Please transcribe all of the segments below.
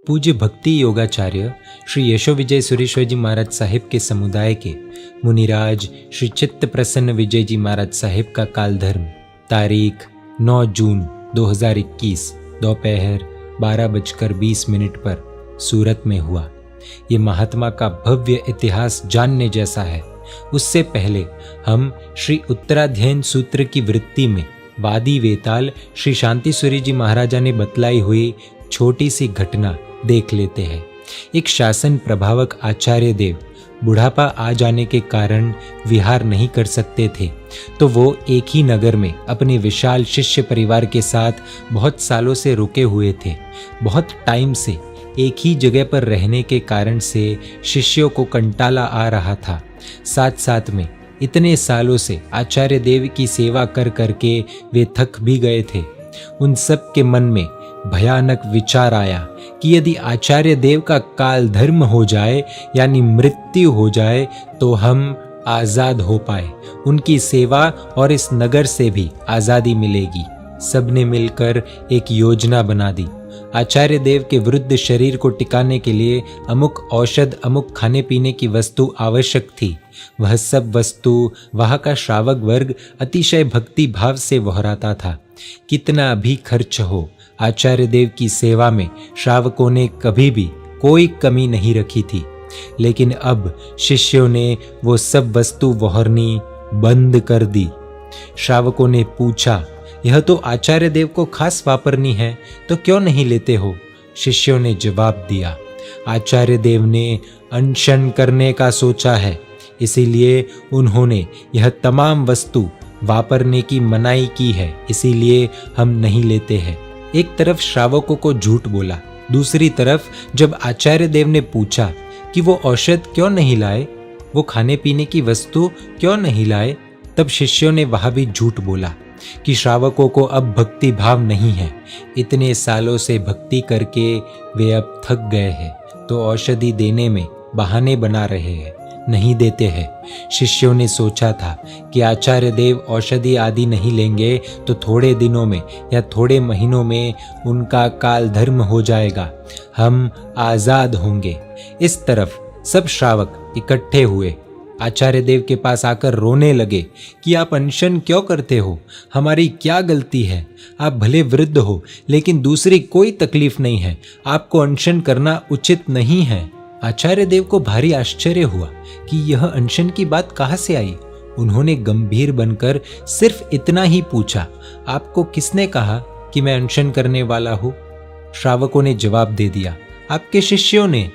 पूज्य भक्ति योगाचार्य श्री यशो विजय सुरेश्वर जी महाराज साहिब के समुदाय के मुनिराज श्री चित्त प्रसन्न विजय जी महाराज साहिब का काल धर्म तारीख 9 जून 2021 दोपहर 12:20 पर सूरत में हुआ। ये महात्मा का भव्य इतिहास जानने जैसा है। उससे पहले हम श्री उत्तराध्ययन सूत्र की वृत्ति में वादी वेताल श्री शांति सूर्य जी महाराजा ने बतलाई हुई छोटी सी घटना देख लेते हैं। एक शासन प्रभावक आचार्य देव बुढ़ापा आ जाने के कारण विहार नहीं कर सकते थे, तो वो एक ही नगर में अपने विशाल शिष्य परिवार के साथ बहुत सालों से रुके हुए थे। बहुत टाइम से एक ही जगह पर रहने के कारण से शिष्यों को कंटाला आ रहा था। साथ साथ में इतने सालों से आचार्य देव की सेवा कर करके वे थक भी गए थे। उन सब के मन में भयानक विचार आया कि यदि आचार्य देव का काल धर्म हो जाए यानी मृत्यु हो जाए तो हम आजाद हो पाए, उनकी सेवा और इस नगर से भी आजादी मिलेगी। सबने मिलकर एक योजना बना दी। आचार्य देव के वृद्ध शरीर को टिकाने के लिए अमुक औषध, अमुक खाने पीने की वस्तु आवश्यक थी। वह सब वस्तु वहाँ का श्रावक वर्ग अतिशय भक्ति भाव से वहराता था। कितना भी खर्च हो, आचार्य देव की सेवा में श्रावकों ने कभी भी कोई कमी नहीं रखी थी। लेकिन अब शिष्यों ने वो सब वस्तु वहरनी बंद कर दी। श्रावकों ने पूछा, यह तो आचार्य देव को खास वापरनी है, तो क्यों नहीं लेते हो? शिष्यों ने जवाब दिया, आचार्य देव ने अनशन करने का सोचा है, इसीलिए उन्होंने यह तमाम वस्तु वापरने की मनाही की है, इसीलिए हम नहीं लेते हैं। एक तरफ श्रावकों को झूठ बोला, दूसरी तरफ जब आचार्य देव ने पूछा कि वो औषध क्यों नहीं लाए, वो खाने पीने की वस्तु क्यों नहीं लाए, तब शिष्यों ने वहां भी झूठ बोला कि श्रावकों को अब भक्ति भाव नहीं है। इतने सालों से भक्ति करके वे अब थक गए हैं, तो औषधि देने में बहाने बना रहे हैं, नहीं देते हैं। शिष्यों ने सोचा था कि आचार्य देव औषधि आदि नहीं लेंगे तो थोड़े दिनों में या थोड़े महीनों में उनका काल धर्म हो जाएगा, हम आजाद होंगे। इस तरफ सब श्रावक इकट्ठे हुए, आचार्य देव के पास आकर रोने लगे कि आप अनशन क्यों करते हो, हमारी क्या गलती है? आप भले वृद्ध हो लेकिन दूसरी कोई तकलीफ नहीं है, आपको अनशन करना उचित नहीं है। आचार्य देव को भारी आश्चर्य हुआ कि यह अनशन की बात कहाँ से आई। उन्होंने गंभीर बनकर सिर्फ इतना ही पूछा, आपको किसने कहा कि मैं अनशन करने वाला हूँ? श्रावकों ने जवाब दे दिया, आपके शिष्यों ने।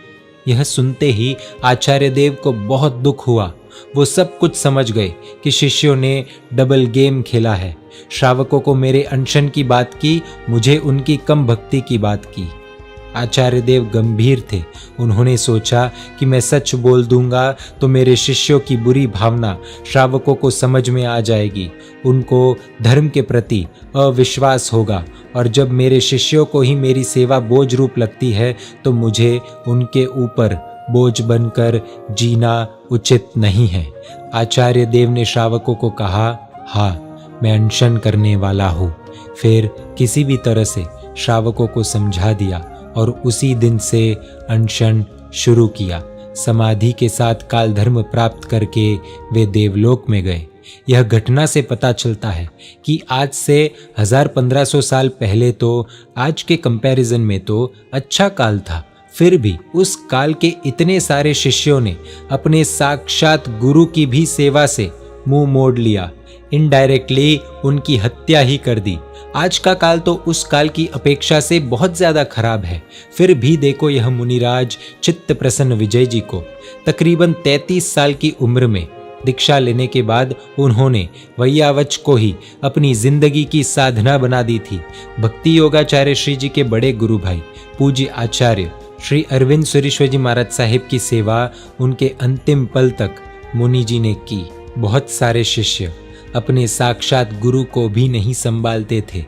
यह सुनते ही आचार्य देव को बहुत दुख हुआ। वो सब कुछ समझ गए कि शिष्यों ने डबल गेम खेला है। श्रावकों को मेरे अनशन की बात की, मुझे उनकी कम भक्ति की बात की। आचार्य देव गंभीर थे। उन्होंने सोचा कि मैं सच बोल दूंगा तो मेरे शिष्यों की बुरी भावना श्रावकों को समझ में आ जाएगी, उनको धर्म के प्रति अविश्वास होगा, और जब मेरे शिष्यों को ही मेरी सेवा बोझ रूप लगती है तो मुझे उनके ऊपर बोझ बनकर जीना उचित नहीं है। आचार्य देव ने श्रावकों को कहा, हाँ मैं अनशन करने वाला हूँ। फिर किसी भी तरह से श्रावकों को समझा दिया और उसी दिन से अनशन शुरू किया। समाधि के साथ काल धर्म प्राप्त करके वे देवलोक में गए। यह घटना से पता चलता है कि आज से 1500 साल पहले तो आज के कंपैरिजन में तो अच्छा काल था, फिर भी उस काल के इतने सारे शिष्यों ने अपने साक्षात गुरु की भी सेवा से मुंह मोड़ लिया, इनडायरेक्टली उनकी हत्या ही कर दी। आज का काल तो उस काल की अपेक्षा से बहुत ज्यादा खराब है। फिर भी देखो यह मुनिराज चित्त प्रसन्न विजय जी को तकरीबन 33 साल की उम्र में दीक्षा लेने के बाद उन्होंने वैयावच को ही अपनी जिंदगी की साधना बना दी थी। भक्ति योगाचार्य श्री जी के बड़े गुरु भाई पूज्य आचार्य श्री अरविंद सुरेश्वर जी महाराज साहिब की सेवा उनके अंतिम पल तक मुनि जी ने की। बहुत सारे शिष्य अपने साक्षात गुरु को भी नहीं संभालते थे।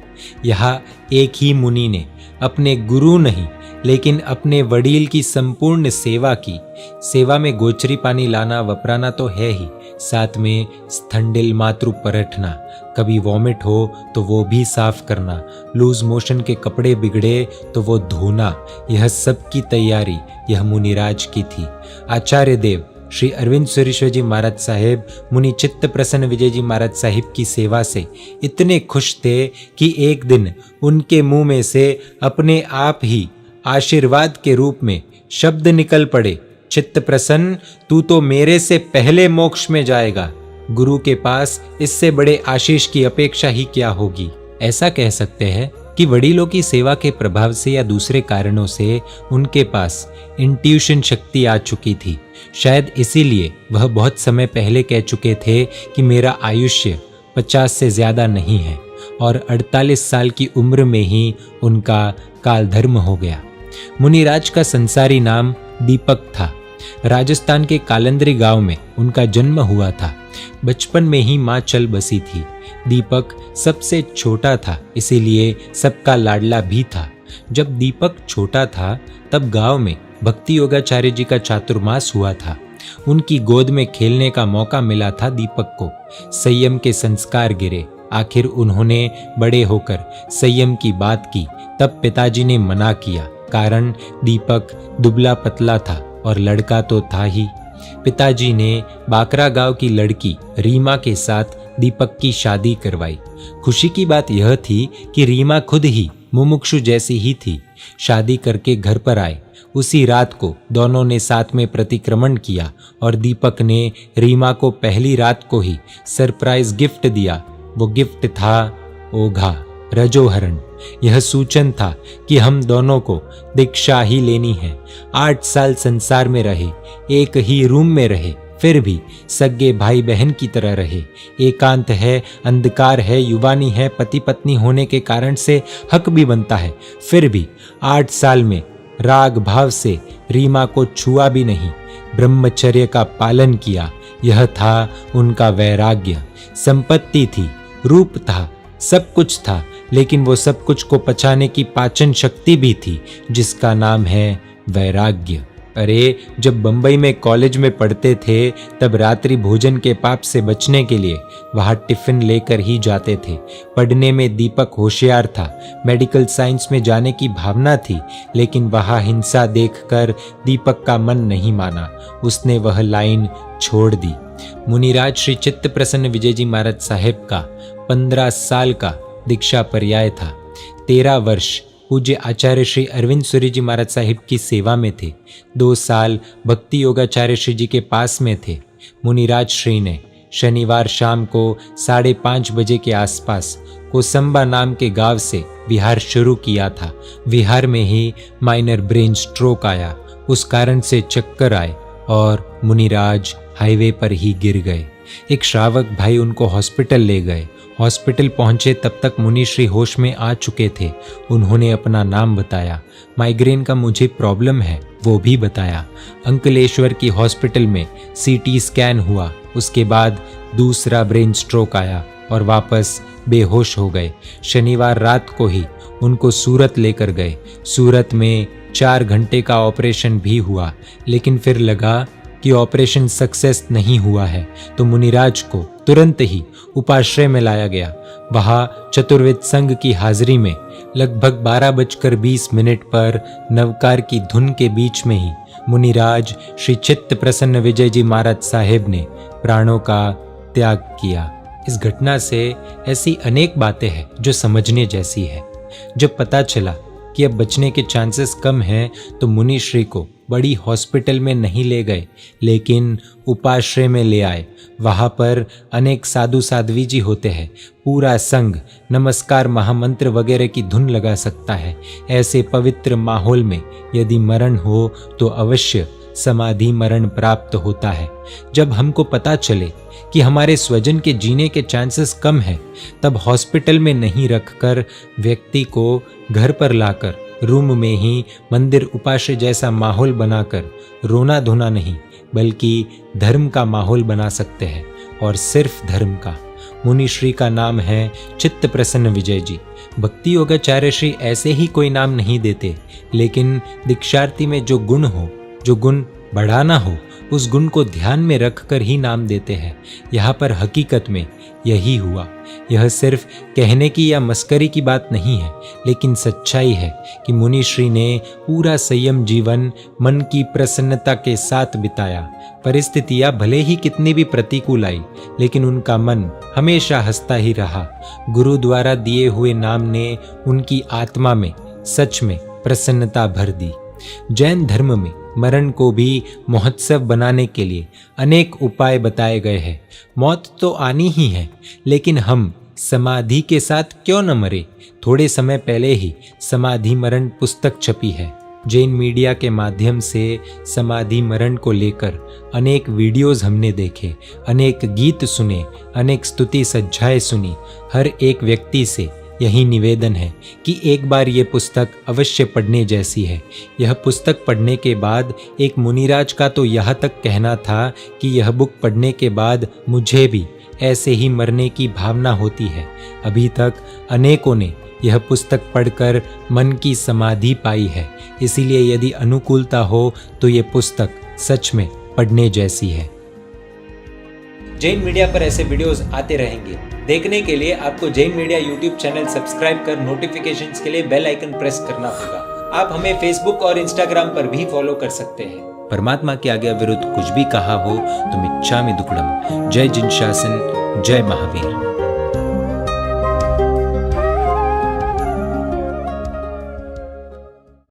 यहाँ एक ही मुनि ने अपने गुरु नहीं लेकिन अपने वडील की संपूर्ण सेवा की। सेवा में गोचरी पानी लाना वपराना तो है ही, साथ में स्थंडिल मातृ परठना, कभी वॉमिट हो तो वो भी साफ करना, लूज मोशन के कपड़े बिगड़े तो वो धोना, यह सब की तैयारी यह मुनिराज की थी। आचार्य देव श्री अरविंद सुरीश्वर महाराज साहेब मुनि चित्त प्रसन्न विजय जी महाराज साहिब की सेवा से इतने खुश थे कि एक दिन उनके मुंह में से अपने आप ही आशीर्वाद के रूप में शब्द निकल पड़े, चित्त प्रसन्न, तू तो मेरे से पहले मोक्ष में जाएगा। गुरु के पास इससे बड़े आशीष की अपेक्षा ही क्या होगी। ऐसा कह सकते हैं कि वडीलों की सेवा के प्रभाव से या दूसरे कारणों से उनके पास इंट्यूशन शक्ति आ चुकी थी। शायद इसीलिए वह बहुत समय पहले कह चुके थे कि मेरा आयुष्य 50 से ज्यादा नहीं है, और 48 साल की उम्र में ही उनका कालधर्म हो गया। मुनिराज का संसारी नाम दीपक था। राजस्थान के कालंदरी गांव में उनका जन्म हुआ था। बचपन में ही मां चल बसी थी। दीपक सबसे छोटा था, इसीलिए सबका लाडला भी था। जब दीपक छोटा था तब गांव में भक्ति योगाचार्य जी का चातुर्मास हुआ था। उनकी गोद में खेलने का मौका मिला था दीपक को। संयम के संस्कार गिरे। आखिर उन्होंने बड़े होकर संयम की बात की, तब पिताजी ने मना किया, कारण दीपक दुबला पतला था और लड़का तो था ही। पिताजी ने बाकरा गांव की लड़की रीमा के साथ दीपक की शादी करवाई। खुशी की बात यह थी कि रीमा खुद ही मुमुक्षु जैसी ही थी। शादी करके घर पर आए, उसी रात को दोनों ने साथ में प्रतिक्रमण किया और दीपक ने रीमा को पहली रात को ही सरप्राइज गिफ्ट दिया। वो गिफ्ट था ओघा, रजोहरण। यह सूचन था कि हम दोनों को दीक्षा ही लेनी है। 8 साल संसार में रहे, एक ही रूम में रहे, फिर भी सगे भाई बहन की तरह रहे। एकांत है, अंधकार है, युवानी है, पति पत्नी होने के कारण से हक भी बनता है, फिर भी 8 साल में राग भाव से रीमा को छुआ भी नहीं, ब्रह्मचर्य का पालन किया। यह था उनका वैराग्य। संपत्ति थी, रूप था, सब कुछ था, लेकिन वो सब कुछ को पचाने की पाचन शक्ति भी थी, जिसका नाम है वैराग्य। अरे, जब बंबई में कॉलेज में पढ़ते थे तब रात्रि भोजन के पाप से बचने के लिए वहां टिफिन लेकर ही जाते थे। पढ़ने में दीपक होशियार था। मेडिकल साइंस में जाने की भावना थी, लेकिन वहां हिंसा देखकर दीपक का मन नहीं माना। उसने वह लाइन छोड़ दी। मुनिराज श्री चित्त प्रसन्न विजय जी महाराज साहेब का 15 साल का दीक्षा पर्याय था। 13 वर्ष पूज्य आचार्य श्री अरविंद सूरी जी महाराज साहिब की सेवा में थे। 2 साल भक्ति योगाचार्य श्री जी के पास में थे। मुनिराज श्री ने शनिवार शाम को 5:30 बजे के आसपास कोसंबा नाम के गांव से विहार शुरू किया था। विहार में ही माइनर ब्रेन स्ट्रोक आया। उस कारण से चक्कर आए और मुनिराज हाईवे पर ही गिर गए। एक श्रावक भाई उनको हॉस्पिटल ले गए। हॉस्पिटल पहुंचे तब तक मुनिश्री होश में आ चुके थे। उन्होंने अपना नाम बताया। माइग्रेन का मुझे प्रॉब्लम है वो भी बताया। अंकलेश्वर की हॉस्पिटल में सीटी स्कैन हुआ। उसके बाद दूसरा ब्रेन स्ट्रोक आया और वापस बेहोश हो गए। शनिवार रात को ही उनको सूरत लेकर गए। सूरत में 4 घंटे का ऑपरेशन भी हुआ, लेकिन फिर लगा कि ऑपरेशन सक्सेस नहीं हुआ है, तो मुनिराज को तुरंत ही उपाश्रय में लाया गया। वहां चतुर्वेद संघ की हाजिरी में लगभग 12:20 पर नवकार की धुन के बीच में ही मुनिराज श्री चित्त प्रसन्न विजय जी महाराज साहेब ने प्राणों का त्याग किया। इस घटना से ऐसी अनेक बातें हैं जो समझने जैसी है। जब पता चला कि अब बचने के चांसेस कम हैं, तो मुनिश्री को बड़ी हॉस्पिटल में नहीं ले गए, लेकिन उपाश्रय में ले आए। वहाँ पर अनेक साधु साध्वी जी होते हैं। पूरा संघ नमस्कार महामंत्र वगैरह की धुन लगा सकता है। ऐसे पवित्र माहौल में यदि मरण हो तो अवश्य समाधि मरण प्राप्त होता है। जब हमको पता चले कि हमारे स्वजन के जीने के चांसेस कम है, तब हॉस्पिटल में नहीं रखकर व्यक्ति को घर पर लाकर रूम में ही मंदिर उपाश्रय जैसा माहौल बनाकर रोना धोना नहीं, बल्कि धर्म का माहौल बना सकते हैं, और सिर्फ धर्म का। मुनि श्री का नाम है चित्त प्रसन्न विजय जी। भक्ति योगाचार्य श्री ऐसे ही कोई नाम नहीं देते, लेकिन दीक्षार्थी में जो गुण हो, जो गुण बढ़ाना हो, उस गुण को ध्यान में रखकर ही नाम देते हैं। यहाँ पर हकीकत में यही हुआ। यह सिर्फ कहने की या मस्करी की बात नहीं है, लेकिन सच्चाई है कि मुनि श्री ने पूरा संयम जीवन मन की प्रसन्नता के साथ बिताया। परिस्थितियां भले ही कितनी भी प्रतिकूल आई, लेकिन उनका मन हमेशा हंसता ही रहा। गुरु द्वारा दिए हुए नाम ने उनकी आत्मा में सच में प्रसन्नता भर दी। जैन धर्म में मरण को भी महोत्सव बनाने के लिए अनेक उपाय बताए गए हैं। मौत तो आनी ही है, लेकिन हम समाधि के साथ क्यों न मरे। थोड़े समय पहले ही समाधि मरण पुस्तक छपी है। जैन मीडिया के माध्यम से समाधि मरण को लेकर अनेक वीडियोस हमने देखे, अनेक गीत सुने, अनेक स्तुति सज्जाएं सुनी। हर एक व्यक्ति से यही निवेदन है कि एक बार ये पुस्तक अवश्य पढ़ने जैसी है। यह पुस्तक पढ़ने के बाद एक मुनिराज का तो यहाँ तक कहना था कि यह बुक पढ़ने के बाद मुझे भी ऐसे ही मरने की भावना होती है। अभी तक अनेकों ने यह पुस्तक पढ़कर मन की समाधि पाई है। इसीलिए यदि अनुकूलता हो तो ये पुस्तक सच में पढ़ने जैसी है। जैन मीडिया पर ऐसे वीडियोस आते रहेंगे। देखने के लिए आपको Jain media YouTube channel subscribe कर नोटिफिकेशंस के लिए बेल आइकन प्रेस करना होगा। आप हमें फेसबुक और इंस्टाग्राम पर भी फॉलो कर सकते हैं। परमात्मा के आज्ञा विरुद्ध कुछ भी कहा हो तो मिच्छामि दुक्कडम। जय जिन शासन, जय महावीर।